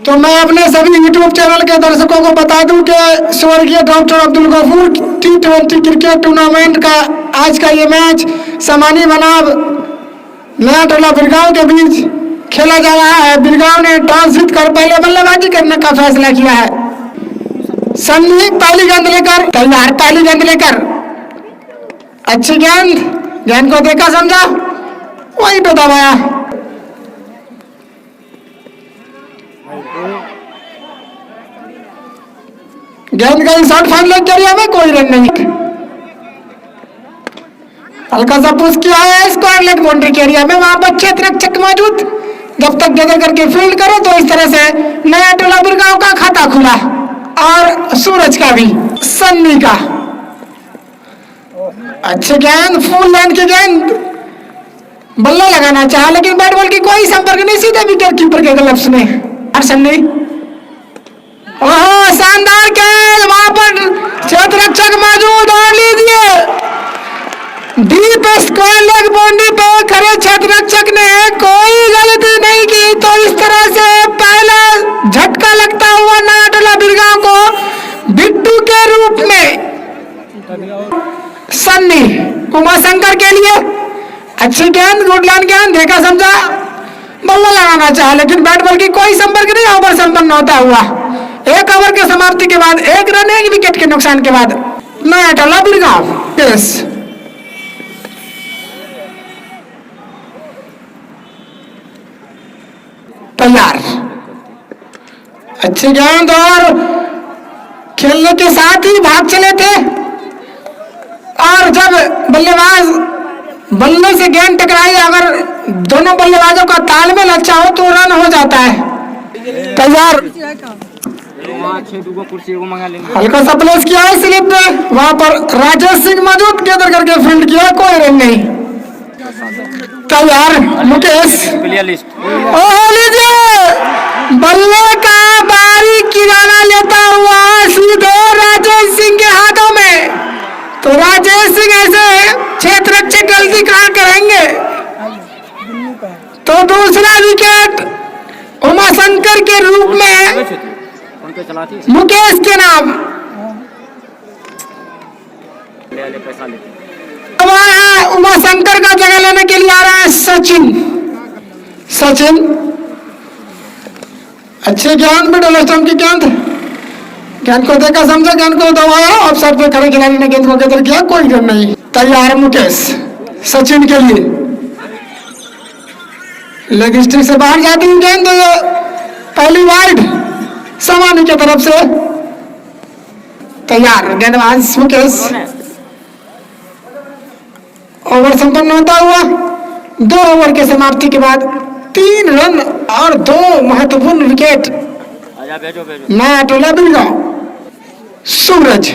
तो मैं अपने सभी यूट्यूब चैनल के दर्शकों को बता दूं कि स्वर्गीय doctor Abdul Gafoor T20 cricket tournament का आज का ये मैच समानी बनाम नया टोला बिरगांव के बीच खेला जा रहा है। बिरगांव ने टॉस जीतकर पहले बल्लेबाजी करने का फैसला किया है। सन्नी पहली गेंद लेकर तैयार, पहली गेंद लेकर अच्छी गेंद, गेंद को देखा समझा, वहीं पे दबाया। गेंद गई शॉर्ट फाइनल एरिया में, कोई रन नहीं। हल्का सा पुश किया है स्क्वायर लेग बाउंड्री के एरिया में, वहां पर क्षेत्र रक्षक मौजूद। जब तक गदर करके फील्ड करो तो इस तरह से नया टोला बिरगांव का खाता खुला और सूरज का भी, सन्नी का अच्छी गेंद, फुल लेंथ की गेंद, बल्ला लगाना चाहा लेकिन बैट बॉल की कोई संपर्क नहीं, सीधे विकेट कीपर के ग्लव्स में। और सन्नी, ओह शानदार गेंद, वहां पर क्षेत्र रक्षक मौजूद और लीजिए डीप स्क्वायर लेग बाउंड्री पे खड़े क्षेत्र रक्षक ने कोई गलती नहीं की, तो इस तरह से पहला झटका लगता हुआ नया टोला बिरगांव को बिट्टू के रूप में सन्नी उमाशंकर के लिए अच्छी गेंद, गुड लाइन गेंद, देखा समझा, बल्ला लगाना चाहा लेकिन बैट बॉल की कोई संपर्क नहीं। ओवर संपन्न होता हुआ एक ओवर के समाप्ति के बाद एक रन, एक विकेट के नुकसान के बाद नया टोला बिरगांव तैयार। अच्छी गेंद और खेलने के साथ ही भाग चले थे, और जब बल्लेबाज बल्ले से गेंद टकराई, अगर दोनों बल्लेबाजों का तालमेल अच्छा हो तो रन हो जाता है। तैयार, हल्का सा प्लेस किया है स्लिप पे, वहां पर राजेश सिंह मौजूद, गेंद करके फील्ड किया, कोई रन नहीं। तैयार मुकेश, लीजिए बल्ले का बारीक किनारा लेता हुआ सीधे राजेश सिंह के हाथों में। तो राजेश सिंह ऐसे क्षेत्र रक्षक गलती कहाँ करेंगे, तो दूसरा विकेट उमाशंकर के रूप में मुकेश के नाम। अब उमाशंकर का जगह लेने के लिए आ रहा है सचिन। सचिन अच्छे गेंद, मिडल स्टंप की गेंद, गेंद को देखा समझा, गेंद को दबाया, ऑफसाइड पे खड़े खिलाड़ी ने गेंद को कदर किया, कोई रन नहीं। तैयार मुकेश सचिन के लिए, लेग स्ट्रिक से बाहर जाती है गेंद, पहली वाइड समानी की तरफ से। तैयार गेंदबाज मुकेश, ओवर संपन्न होता हुआ 2 ओवर के समाप्ति के बाद 3 रन और 2 महत्वपूर्ण विकेट नया टोला बिरगांव। सूरज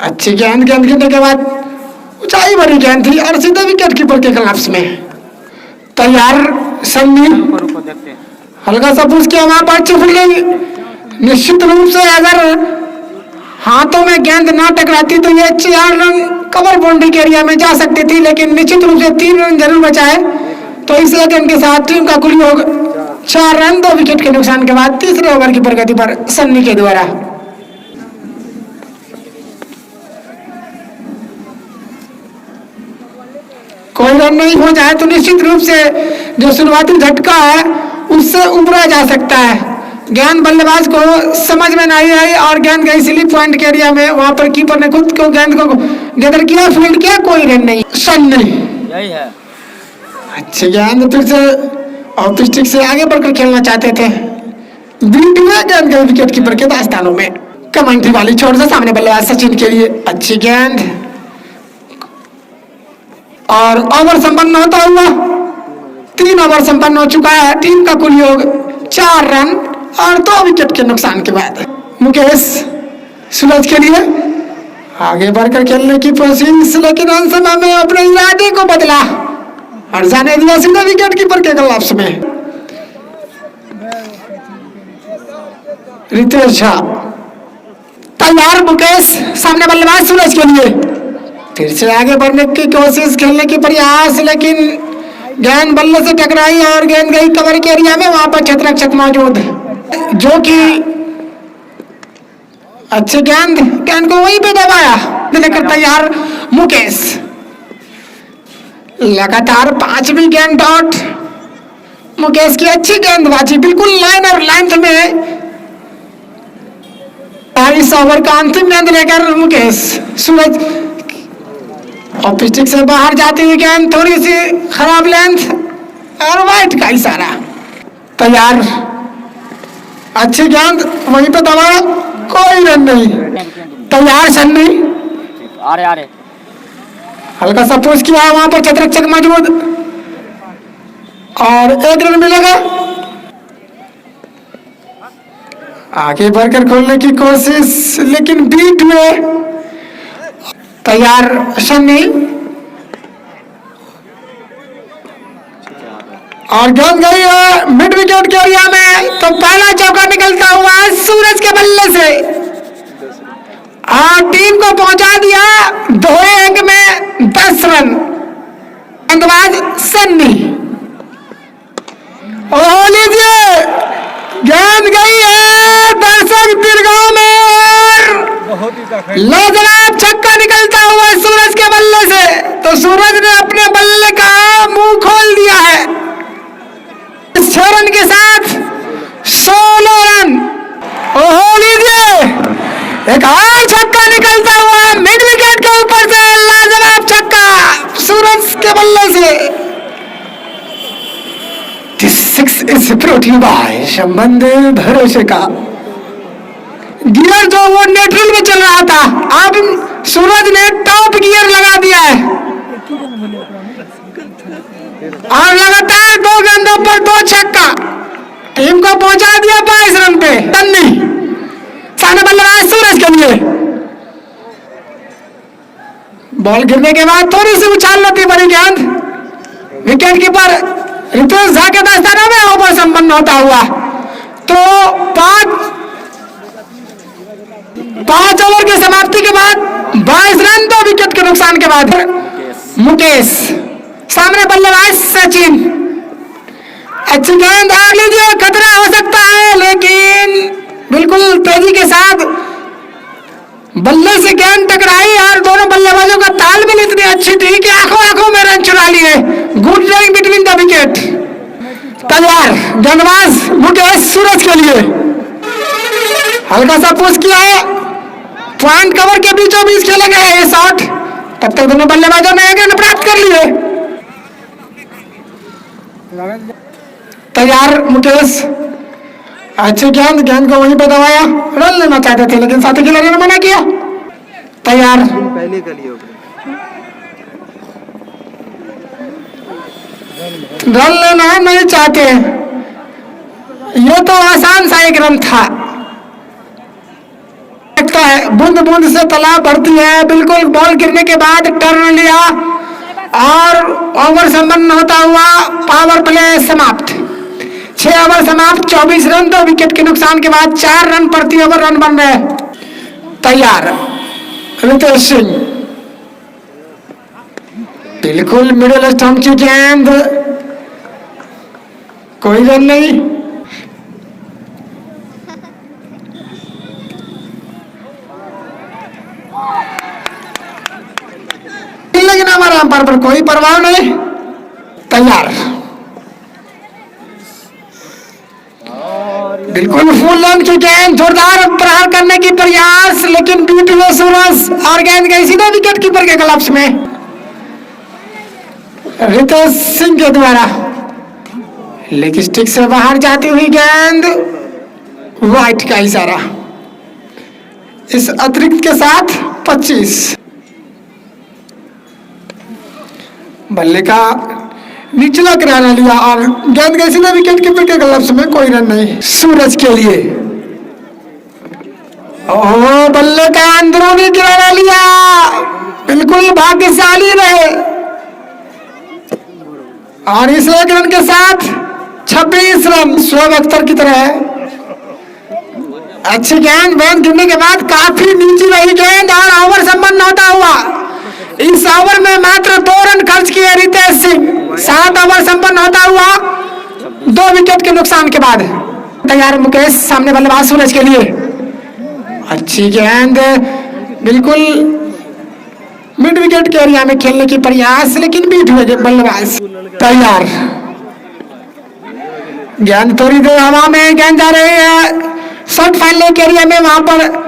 अच्छी गेंद, गेंद गिरने के बाद ऊंचाई भरी गेंद थी और सीधे विकेट कीपर के ग्लव्स में। तैयार सन्नी, हल्का सा पुश किया, वहां पर अच्छी फील्डिंग। निश्चित रूप से अगर हाथों में गेंद ना टकराती तो ये 4 रन कवर बाउंड्री के एरिया में जा सकती थी, लेकिन निश्चित रूप से 3 रन जरूर बचाए। तो इस गेंद के साथ टीम का कुल योग 4 रन 2 विकेट के नुकसान के बाद तीसरे ओवर की प्रगति पर सन्नी के द्वारा। कोई रन नहीं हो जाए तो निश्चित रूप से जो शुरुआती झटका है उससे उबरा जा सकता है। गेंद बल्लेबाज को समझ में नहीं आई और गेंद गई स्लिप पॉइंट के एरिया में, वहां पर कीपर ने खुद को गेंद को गदर किया, फील्ड किया, कोई रन नहीं। सन्नी यही है, अच्छी गेंद, फिर से ऑफ स्टिक से आगे बढ़कर खेलना चाहते थे, बीट में गेंद गई विकेट कीपर के दास्तानों में। कमेंट्री वाली छोड़ से सामने बल्लेबाज सचिन के लिए अच्छी गेंद और ओवर संपन्न होता हुआ 3 ओवर संपन्न हो चुका है। टीम का कुल योग 4 रन और 2 विकेट के नुकसान के बाद मुकेश सूरज के लिए आगे बढ़कर खेलने की कोशिश, लेकिन अंत समय में अपने इरादे को बदला और जाने दिया सीधे विकेट कीपर के ग्लव्स में। रितेश झा तैयार, मुकेश सामने बल्लेबाज सूरज के लिए फिर से आगे बढ़ने की कोशिश, खेलने की प्रयास, लेकिन गेंद बल्ले से टकराई और गेंद गई कवर के एरिया में, वहां पर क्षेत्ररक्षक मौजूद जो कि अच्छी गेंद को वहीं पे दबाया, लेकर तैयार मुकेश। लगातार 5वीं गेंद डॉट मुकेश की अच्छी गेंदबाजी, बिल्कुल लाइन और लेंथ में। इस ओवर का अंतिम गेंद लेकर मुकेश। सूरज ऑफ स्टिक से बाहर जाती हुई गेंद, थोड़ी सी खराब लेंथ और वाइट का इशारा। तैयार, अच्छी गेंद वहीं पे दबाया, कोई रन नहीं। तैयार सन्नी, आ रहे हल्का सा पुश किया है, वहां पर क्षेत्ररक्षक मौजूद और 1 रन मिलेगा। आगे बढ़कर खोलने की कोशिश, लेकिन बीट में। तैयार सन्नी और गेंद गई है मिड विकेट के एरिया में, तो पहला चौका निकलता हुआ सूरज के बल्ले से और टीम को पहुंचा दिया 2 अंक में 10 रन। गेंदबाज सन्नी, और लीजिए गेंद गई है दर्शक दीर्घाओं में और लाजवाब छक्का निकलता हुआ सूरज के बल्ले से। तो सूरज ने अपने बल्ले का मुंह खोल दिया है। इस 6 रन के साथ 16 रन। ओह लीजिए एक और छक्का निकलता हुआ मिड विकेट के ऊपर से, लाजवाब छक्का सूरज के बल्ले से। This 6 is brought to you by संबंध भरोसे का। गियर जो वो न्यूट्रल में चल रहा था, अब सूरज ने टॉप गियर लगा दिया है और लगातार 2 गेंदों पर 2 छक्का, टीम को पहुंचा दिया 22 रन पे। सन्नी सामने बल्लेबाज सूरज के लिए, बॉल गिरने के बाद थोड़ी सी उछाल लेती बड़ी गेंद, विकेट कीपर रितेश झा के दस्ताना में ओवर संपन्न होता हुआ। तो 5 ओवर की समाप्ति के बाद 22 रन, 2 विकेट के नुकसान के बाद मुकेश, सामने बल्लेबाज सचिन। अच्छी गेंद, आग लीजिए, खतरा हो सकता है, लेकिन बिल्कुल तेजी के साथ बल्ले से गेंद टकराई और दोनों बल्लेबाजों का तालमेल इतनी अच्छी थी कि आंखों आंखों में रन चुरा लिए। Good running between the wicket. तैयार, गेंदबाज मुकेश सूरज के लिए हल्का सा पुश किया है, पॉइंट कवर के बीचों बीच खेले गए ये शॉट। तब तक दोनों बल्लेबाजों ने गेंद प्राप्त कर लिए। तैयार मुकेश, अच्छी गेंद को वहीं पे दबाया, रन लेना चाहते थे लेकिन साथी खिलाड़ी ने मना किया। तैयार, पहले कर लिया रन लेना नहीं चाहते, ये तो आसान सा एक रन था। लगता है बूंद बूंद से तालाब भरती है। बिल्कुल बॉल गिरने के बाद टर्न लिया और ओवर संपन्न होता हुआ पावर प्ले समाप्त। 6 ओवर समाप्त, 24 रन, 2 विकेट के नुकसान के बाद 4 रन प्रति ओवर रन बन रहे। तैयार, रितेश सिंह, बिल्कुल मिडिल स्टंप की गेंद, कोई रन नहीं। लेकिन हमारे अंपायर पर कोई प्रभाव नहीं। तैयार, बिल्कुल फुल लेंथ की गेंद, जोरदार प्रहार करने की प्रयास, लेकिन बीट में सूरज और गेंद गई सीधे विकेट कीपर के ग्लव्स में। रितेश सिंह के द्वारा लेग स्टिक से बाहर जाती हुई गेंद, वाइट का इशारा। इस अतिरिक्त के साथ 25। बल्ले का निचला किनारा लिया और गेंद गई सीधे विकेट कीपर के ग्लव्स में, कोई रन नहीं सूरज के लिए। ओह, बल्ले का अंदरूनी किनारा लिया, बिल्कुल भाग्यशाली रहे और इस 1 रन के साथ 26 रन। शोएब अख्तर की तरह है। अच्छी गेंद गिरने के बाद काफी नीचे रही गेंद और ओवर संपन्न होता हुआ इस ओवर में मात्र 2 रन खर्च किए रितेश सिंह। 7 ओवर संपन्न होता हुआ 2 विकेट के नुकसान के बाद। तैयार मुकेश, सामने बल्लेबाज सूरज के लिए अच्छी गेंद, बिल्कुल मिड विकेट के एरिया में खेलने की प्रयास, लेकिन बीट हुए बल्लेबाज। तैयार, गेंद थोड़ी देर हवा में, गेंद जा रही है शॉट फैलने के एरिया में। वहां पर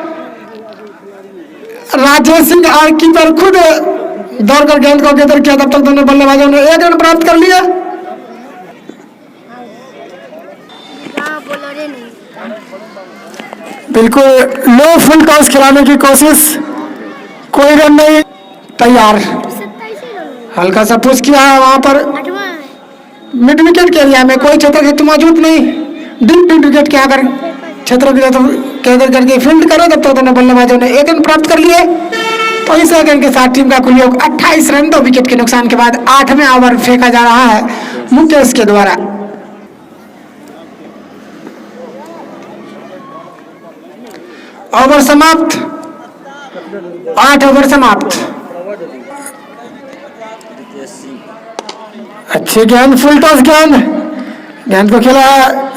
राजेश सिंह और कीपर खुद दौड़कर गेंद को गैदर किया। तब तक दोनों बल्लेबाजों ने 1 रन प्राप्त कर लिया। बिल्कुल लो फुल टॉस खिलाने की कोशिश, कोई रन नहीं। तैयार, हल्का सा पुश किया है वहां पर मिड विकेट के एरिया में, कोई क्षेत्र तो मौजूद नहीं। डीप मिड विकेट के अगर क्षेत्र कैदर करके फील्ड करे, तब तो दोनों बल्लेबाजों ने 1 रन प्राप्त कर लिए। तो इस रन के साथ टीम का कुल योग 28 रन 2 विकेट के नुकसान के बाद 8वें ओवर फेंका जा रहा है मुकेश के द्वारा। ओवर समाप्त, 8 ओवर समाप्त। अच्छी गेंद, फुल टॉस गेंद, गेंद को खेला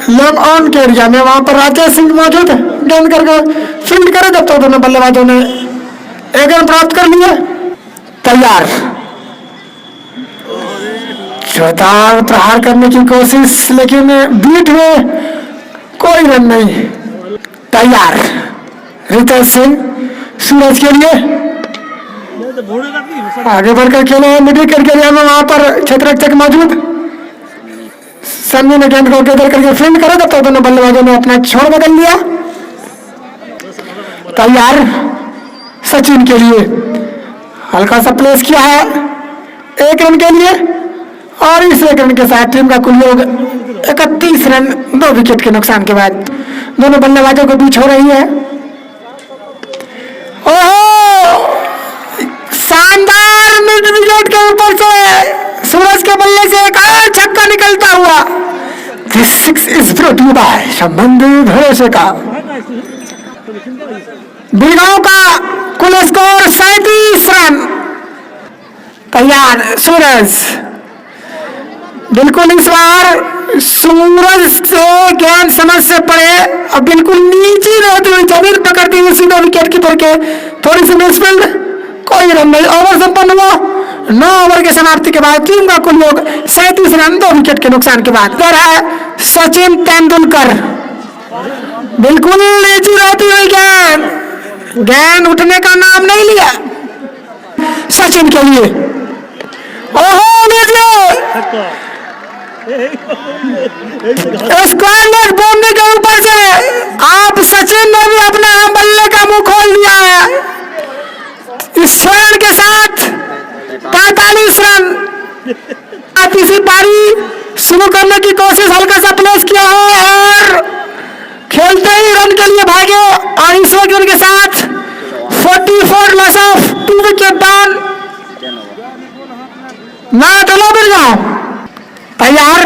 लॉन्ग ऑन के एरिया में। वहां पर राजेश सिंह मौजूद, गेंद करके फील्ड करे, जब तो दोनों बल्लेबाजों ने 1 रन प्राप्त कर लिया। तैयार, जोरदार प्रहार करने की कोशिश, लेकिन बीट में कोई रन नहीं। तैयार, रितेश सिंह सूरज के लिए आगे बढ़कर खेले मिड विकेट के एरिया में। वहां पर क्षेत्ररक्षक मौजूद, सन्नी ने गेंद को गैदर करके फील्ड करा, तब तो दोनों बल्लेबाजों ने अपना छोर बदल लिया। तैयार, सचिन के लिए हल्का सा प्लेस किया है 1 रन के लिए, और इस 1 रन के साथ टीम का कुल योग 31 रन 2 विकेट के नुकसान के बाद दोनों बल्लेबाजों के बीच हो रही है। ओहो, शानदार मिड विकेट के ऊपर से सूरज के बल्ले से एक और छक्का निकलता हुआ। This 6 is brought to you by संबंधी भरोसे का। बिलगांव का कुल स्कोर 37 रन। तैयार, सूरज, बिल्कुल इस बार सूरज से गेंद समझ से पड़े और बिल्कुल नीचे रहती हुई जमीन पकड़ती हुई सीधा विकेट कीपर के थोड़ी सी मिसफील्ड, कोई रन नहीं। ओवर संपन्न हुआ 9 ओवर के समाप्ति के बाद टीम का कुल योग 37 रन 2 विकेट के नुकसान के बाद। कर है सचिन तेंदुलकर, बिल्कुल नीचे रहती हुई गेंद, गेंद उठने का नाम नहीं लिया। सचिन के लिए ओहो, लीजिए स्क्वायर लेग बाउंड्री के ऊपर से आप सचिन ने भी अपने बल्ले का मुंह खोल दिया है। इस रन के साथ 45 रन। आप इसी पारी शुरू करने की कोशिश, हल्का सा प्लेस किया है और खेलते ही रन के लिए भागे, और इस रन के साथ 44 loss of 2 wicket down. Not allowed जाओ। तैयार,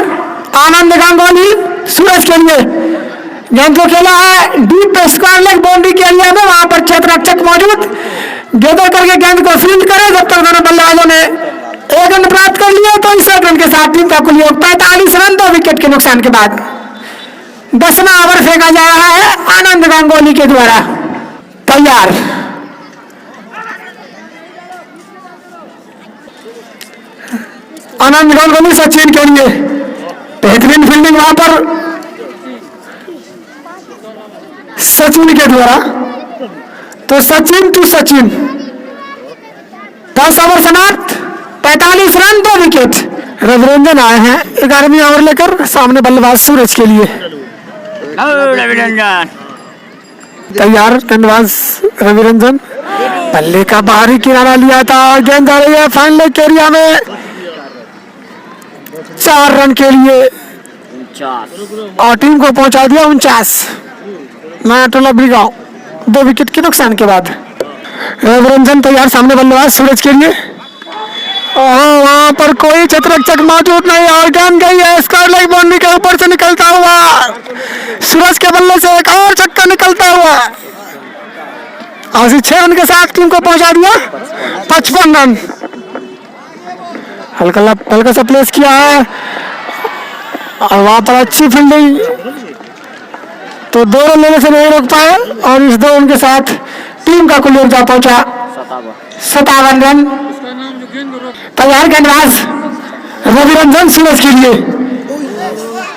आनंद गांगुली सूरज के लिए गेंद को खेला है डीप स्क्वायर लेग बाउंड्री के एरिया में। वहां पर क्षेत्ररक्षक मौजूद, गैदर करके गेंद को फील्ड करे, जब तक दोनों बल्लेबाजों ने 1 रन प्राप्त कर लिया। तो इस 1 रन के साथ टीम का कुल योग 45 रन 2 विकेट के नुकसान के बाद 10वां ओवर फेंका जा रहा है आनंद गांगुली के द्वारा। तैयार, आनंद गांगुली सचिन के लिए बेहतरीन फील्डिंग वहां पर सचिन के द्वारा। तो सचिन टू सचिन, 10 ओवर समाप्त, 45 रन 2 विकेट। रविरंजन आए हैं 11वीं ओवर लेकर, सामने बल्लेबाज सूरज के लिए। तैयार, गेंदबाज रविरंजन बल्ले का बाहरी किनारा लिया था और गेंद आ रही है फाइनल लेग के एरिया में 4 रन के लिए, और टीम को पहुंचा दिया 49। नया टोला बिलगांव 2 विकेट के नुकसान के बाद। रविरंजन तैयार, सामने बल्लेबाज सूरज के लिए। वहां पर कोई क्षेत्ररक्षक मौजूद नहीं, और गेंद गई है स्क्वायर लेग बाउंड्री के ऊपर से निकलता हुआ। सूरज के बल्ले से एक और छक्का निकलता हुआ, आसिफ 6 रन के साथ टीम को पहुंचा दिया 55 रन। हल्का सा प्लेस किया है और वहां पर अच्छी फील्डिंग, तो 2 रन लेने से नहीं रोक पाए और इस 2 रन के साथ टीम का कुल योगदान पहुंचा 57 रन। तैयार गेंदबाज रवि रंजन सूरज के लिए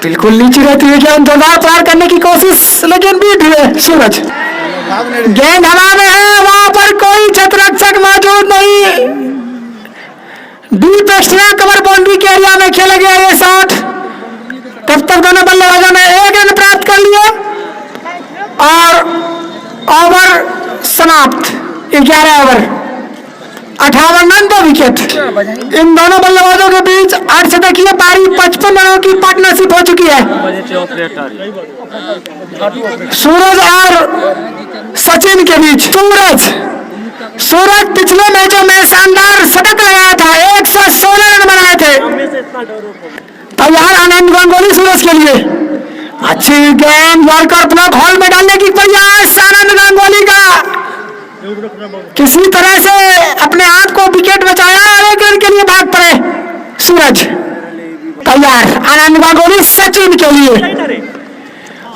बिल्कुल नीचे रहती है गेंद, जोरदार प्रहार करने की कोशिश लेकिन बीट हुए सूरज। गेंद हवा में है, वहां पर कोई छत्ररक्षक मौजूद नहीं। डीप एक्स्ट्रा कवर बाउंड्री के एरिया में खेला गया ये शॉट। तब तक दोनों बल्लेबाजों ने 1 रन प्राप्त कर लिया और ओवर समाप्त। 11 ओवर 58 रन 2 विकेट। इन दोनों बल्लेबाजों के बीच 8 शतकीय पारी 55 रनों की पार्टनरशिप हो चुकी है। सूरज और सचिन के बीच। सूरज पिछले मैचों में शानदार शतक लगाया था, 116 रन बनाए थे। तैयार आनंद गंगोली सूरज के लिए अच्छी गेंद यॉर्कर ब्लॉक हॉल में डालने की प्रयास आनंद गंगोली का, किसी तरह से अपने हाथ को विकेट बचाया और 1 रन के लिए भाग पड़े सूरज। तैयार आनंद गंगोली सचिन के लिए,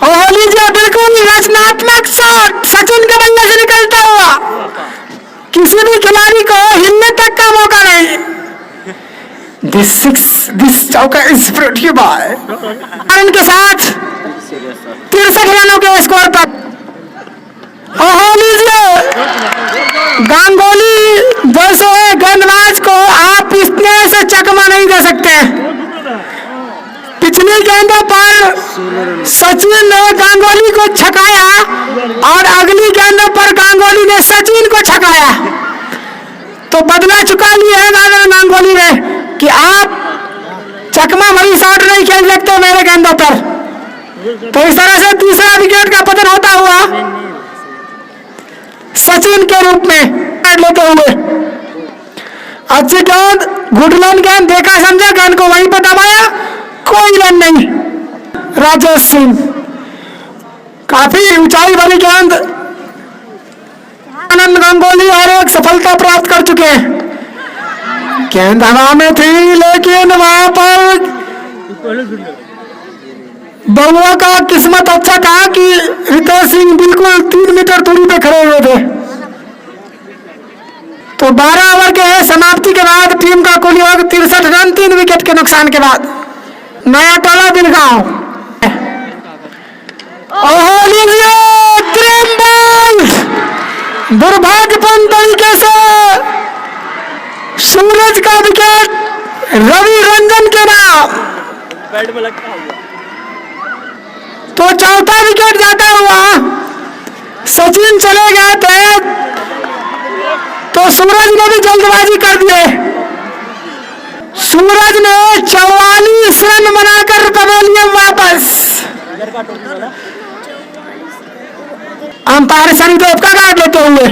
और लीजिए बिल्कुल रचनात्मक शॉट सचिन के बल्ले से निकलता हुआ, किसी भी खिलाड़ी को हिलने तक का मौका नहीं। दिस चौका is brought you by run के साथ 63 रनों के स्कोर पर। और लीजिए गांगुली जैसे गेंदबाज को आप इतने से चकमा नहीं दे सकते। पिछली गेंदों पर सचिन ने गांगुली को छकाया और अगली गेंदों पर गांगुली ने सचिन को छकाया, तो बदला चुका लिया है गांगुली ने कि आप चकमा भरी शॉट नहीं खेल सकते मेरे गेंदों पर। तो इस तरह से तीसरा विकेट का पतन होता हुआ सचिन के रूप में लेते हुए। अच्छी गेंद, गुडलन गेंद, देखा समझा, गेंद को वहीं पर दबाया, कोई रन नहीं। राजेश सिंह काफी ऊंचाई वाली गेंद, आनंद गंगोली और एक सफलता प्राप्त कर चुके हैं। गेंद हवा में थी लेकिन वहां पर बउआ का किस्मत अच्छा था कि रितेश सिंह बिल्कुल 3 मीटर दूरी पे खड़े हुए थे। तो 12 ओवर के समाप्ति के बाद टीम का कुल योग 63 रन 3 विकेट के नुकसान के बाद। नया टोला बिलगांव, दुर्भाग्यपूर्ण तरीके से सूरज का विकेट रवि रंजन के नाम, तो चौथा विकेट जाता हुआ सचिन चले गए थे, तो सूरज ने भी जल्दबाजी कर दिए। सूरज ने 44 रन बनाकर पवेलियन वापस। अंपायर सनीदेव का गार्ड लेते हुए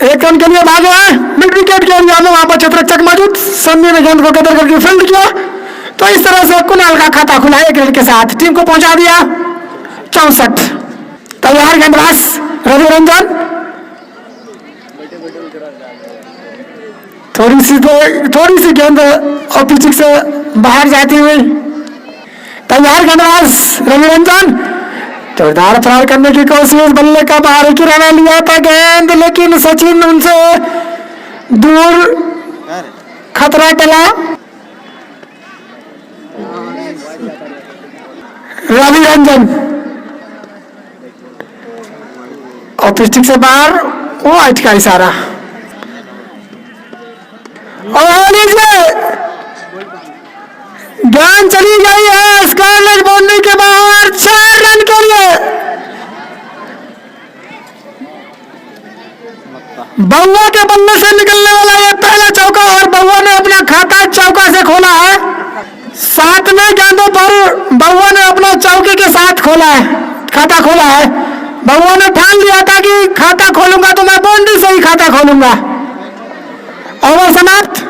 1 रन के लिए भागे हैं मिड विकेट के एरिया में, वहां पर छत्ररक्षक मौजूद, संधि ने गेंद को कदर करके फील्ड किया, तो इस तरह से कुणाल का खाता खुला 1 रन के साथ, टीम को पहुंचा दिया 64। तैयार गेंदबाज रवि रंजन, थोड़ी सी गेंद और पिच से बाहर जाती हुई। तैयार गेंदबाज रवि रंजन, जोरदार प्रहार करने की कोशिश, बल्ले का बाहर किराना लिया था गेंद, लेकिन सचिन उनसे दूर, खतरा टला। रवि रंजन और पिस्टिक से बाहर, वो आज का इशारा, और लीजिए गेंद चली गई है स्क्वायर लेग बाउंड्री के बाहर 4 रन के लिए। बउआ के बल्ले से निकलने वाला यह पहला चौका, और बउआ ने अपना खाता चौका से खोला है। 7वें गेंदों पर बउआ ने अपना चौके के साथ खोला है, खाता खोला है। बउआ ने ठान लिया था कि खाता खोलूंगा तो मैं बाउंड्री से ही खाता खोलूंगा। ओवर समाप्त।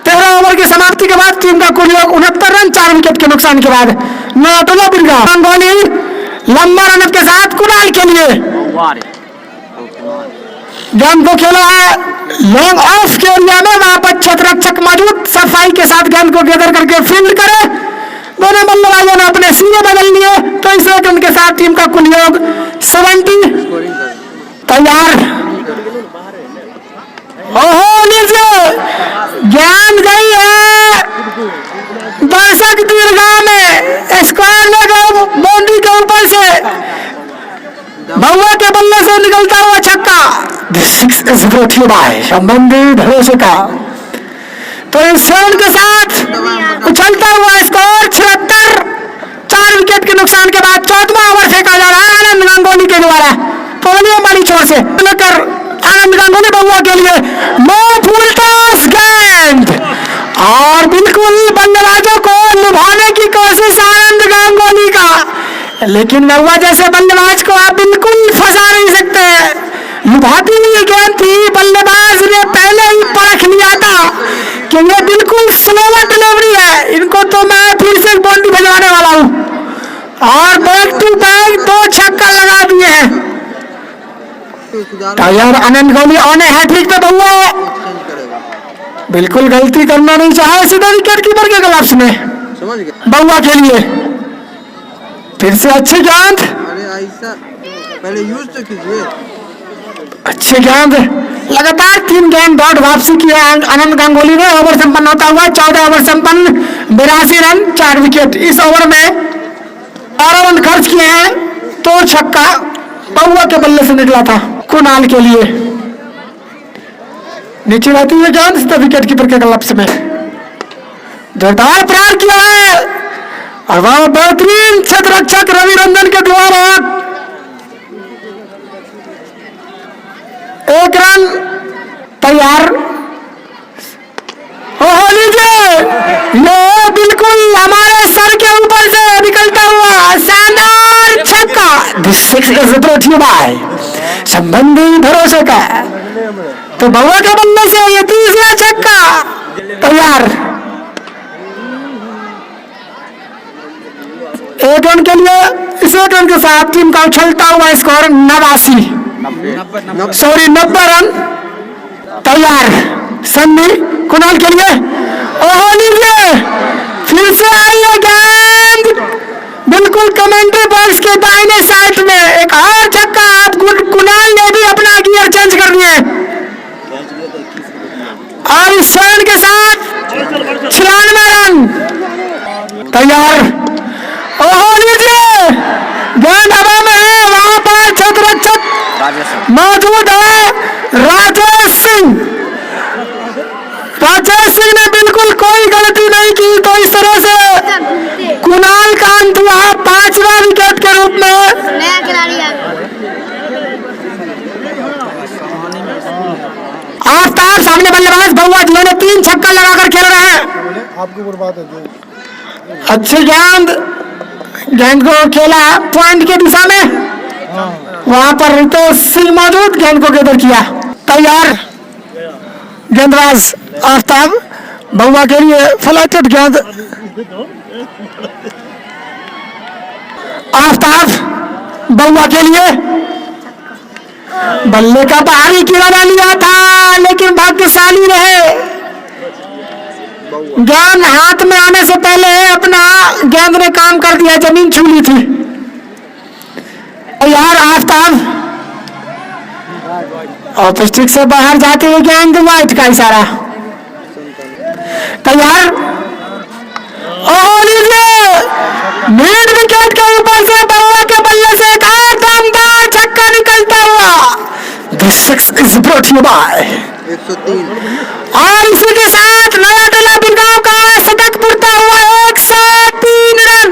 13 ओवर की समाप्ति के बाद टीम का कुल योग 69 रन 4 विकेट के नुकसान के बाद। नया टोला बिलगांव, गांगुली लंबा रन के साथ कुणाल के लिए आ रहे गेंद को खेला है लॉन्ग ऑफ के एरिया में, वहां पर क्षेत्ररक्षक मौजूद सफाई के साथ गेंद को गैदर करके फील्ड करे। दोनों बल्लेबाजों ने अपने सीने बदल लिए, तो इस रन के साथ टीम का कुल योग 70 तैयार। ओहो लीजिए गेंद गई है दर्शक दीर्घा में, स्क्वायर लेग बाउंड्री के ऊपर से भौवा के बल्ले से निकलता हुआ छक्का। संबंधी भरोसे का, तो इस रन के साथ उछलता हुआ स्कोर 76। 4 विकेट के नुकसान के बाद 14वां ओवर फेंका जा रहा है आनंद गांगुली के द्वारा पोलियम वाली छोर से लेकर आनंद गांगुली बउआ के लिए नो फुलटॉस गेंद, और बिल्कुल बल्लेबाजों को लुभाने की कोशिश आनंद गांगुली का, लेकिन बउआ जैसे बल्लेबाज को आप बिल्कुल फंसा नहीं सकते। लुभाती हुई गेंद थी, बल्लेबाज ने पहले ही परख लिया था कि ये बिल्कुल स्लोवर डिलीवरी है, इनको तो मैं फिर से बाउंड्री भिजवाने वाला हूं, और बैक टू बैक 2 छक्का लगा दिए हैं। यार आनंद गांगुली ऑन हैट्रिक पे बउआ बिल्कुल गलती करना नहीं चाहे, सीधा विकेट कीपर के ग्लव्स में बउआ के लिए फिर से अच्छी गेंद। अरे ऐसा पहले यूज तो कीजिए। अच्छी गेंद, लगातार 3 गेंद डॉट वापसी की है आनंद गांगुली ने। ओवर संपन्न होता हुआ 14 ओवर संपन्न, 82 रन 4 विकेट। इस ओवर में 12 रन खर्च किए हैं, 2 छक्का बउआ के बल्ले से निकला था कुणाल के लिए। नीचे रहती हुई गेंद सीधा विकेट कीपर के ग्लव्स में, जोरदार प्रहार किया है, और वह बेहतरीन क्षेत्ररक्षक रविरंजन के द्वारा 1 रन तैयार। ओहो लीजिए ये बिल्कुल हमारे सर के ऊपर से निकलता हुआ शानदार छक्का। This six is brought you by संबंधी भरोसे का, तो बउआ के बल्ले से ये 3रा छक्का तैयार। 1 रन के लिए, इस 1 रन के साथ टीम का उछलता हुआ स्कोर 89 रन तैयार। संधि कुणाल के लिए, ओहो लीजिए फिर से आई है गेंद बिल्कुल कमेंट्री बॉक्स के दाहिने साइड में, एक और छक्का। आप कुणाल ने भी अपना गियर चेंज कर दिए, और इस रन के साथ 96 रन तैयार। ओहो लीजिए गेंद हवा में है, वहां पर क्षेत्ररक्षक मौजूद है राजेश सिंह। राजेश सिंह ने बिल्कुल कोई गलती नहीं की, तो इस तरह से कुणाल का अंत हुआ 5वां विकेट के रूप में। आफ्ताब सामने बल्लेबाज बउआ जिन्होंने 3 छक्का लगाकर खेल रहे हैं। आपकी बर्बाद है। अच्छी गेंद को खेला पॉइंट की दिशा में, वहां पर रितेश सिंह मौजूद, गेंद को गैदर किया तैयार। गेंदबाज आफ्ताब बउआ के लिए फ्लैटेड गेंद, आफ्ताब बउआ के लिए बल्ले का बाहरी किनारा लिया था, लेकिन भाग्यशाली रहे, गेंद हाथ में आने से पहले अपना गेंद ने काम कर दिया, जमीन छू ली थी। यार आफ्ताब ऑफ स्टिक से बाहर जाते हुए गेंद वाइट का इशारा तैयार। लीजिए मिड विकेट के ऊपर से बउआ के बल्ले से एक और दमदार छक्का निकलता हुआ। This six is brought you by 103। और इसी के साथ नया टला बिरगांव का शतक पूरता हुआ 103 रन।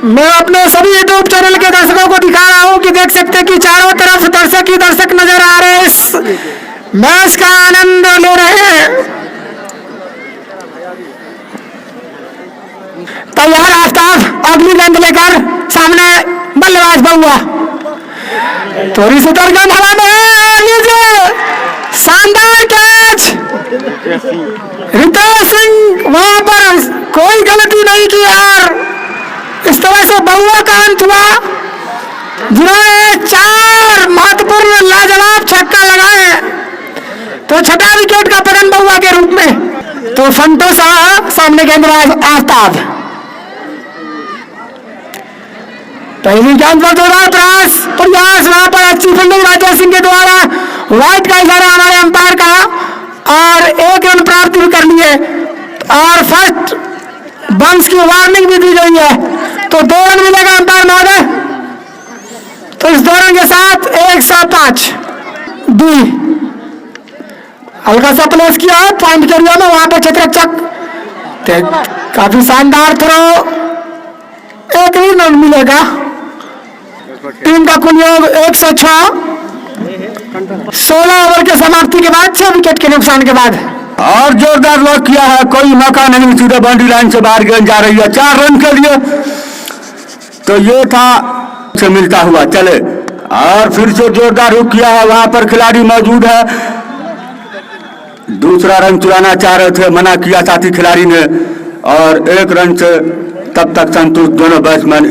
मैं अपने सभी यूट्यूब चैनल के दर्शकों को दिखा रहा हूं कि देख सकते हैं कि चारों तरफ दर्शक ही दर्शक नजर आ रहे हैं, इस मैच का आनंद ले रहे हैं। तैयार आफ्ताब अगली गेंद लेकर सामने बल्लेबाज बउआ, थोड़ी सी तरगन हवा में है, लीजिए शानदार कैच रितेश सिंह वहां पर कोई गलती नहीं की और इस तरह से बउआ का अंत हुआ, जिन्होंने 4 महत्वपूर्ण लाजवाब छक्का लगाए। तो छठा विकेट का पतन बउआ के रूप में। तो फंटो शाह सामने गेंदबाज आफ्ताब। पहली गेंद पर जोरदार प्रयास वहां पर अच्छी फील्डिंग राजेश सिंह के द्वारा, व्हाइट का इशारा हमारे अंपायर का और 1 रन प्राप्त भी कर लिए और फर्स्ट बंस की वार्निंग भी दी गई है। तो 2 रन मिलेगा अंपायर महोदय। तो इस 2 रन के साथ 105 डी हल्का सा प्लेस किया पॉइंट के एरिया में, वहां पर क्षेत्ररक्षक काफी शानदार थ्रो, 1 ही रन मिलेगा। टीम का कुल योग 106, 16 ओवर के समाप्ति के बाद 6 विकेट के नुकसान के बाद और जोरदार लॉक किया है, कोई मौका नहीं, सीधे बाउंड्री लाइन से बाहर गेंद जा रही है 4 रन के लिए। तो ये था से मिलता हुआ चले और फिर से जोरदार हुक किया है, वहां पर खिलाड़ी मौजूद है, दूसरा रन चुराना चाह रहे थे, मना किया साथी खिलाड़ी ने और 1 रन से तब तक संतुष्ट दोनों बैट्समैन।